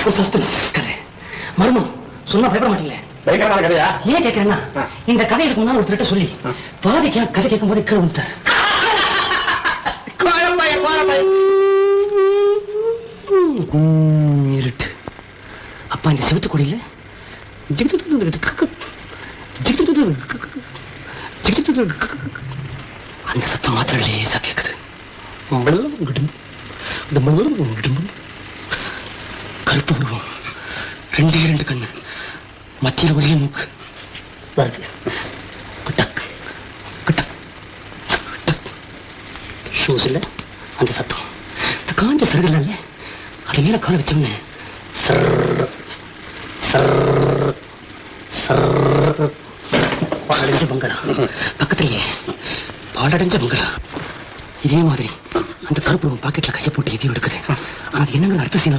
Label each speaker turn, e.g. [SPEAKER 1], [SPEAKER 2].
[SPEAKER 1] ஒரு சஸ்பென்ஸ் கதை மர்மம் சொன்னா பயப்பட மாட்டீங்களே.
[SPEAKER 2] பயங்கரமான கதையா?
[SPEAKER 1] ஏன் கேட்கிறேன்னா இந்த கதைகளுக்கு முன்னாடி ஒரு திருட்ட சொல்லி பாதிக்கா கதை கேட்கும் போது கீழே விட்டார். இருட்டு. அப்பா இந்த செவத்து கொடியில அந்த சத்தம் மாத்திரம் லேசா கேக்குது. கருப்பு உருவம், 2 கண்ணு, மத்தியில் ஒரே மூக்கு வருது. ஷூஸ்ல அந்த சத்தம், இந்த காஞ்ச சருகல்ல அது மேல கால வச்சோம்னு பாலடைஞ்ச பங்களா, பக்கத்திலேயே பாலடைஞ்ச பங்களா. இதே மாதிரி அந்த கருப்பு பாக்கெட்ல கையை போட்டு எதையும் எடுக்குது. ஆனா அது என்னங்கிற அர்த்த சீனா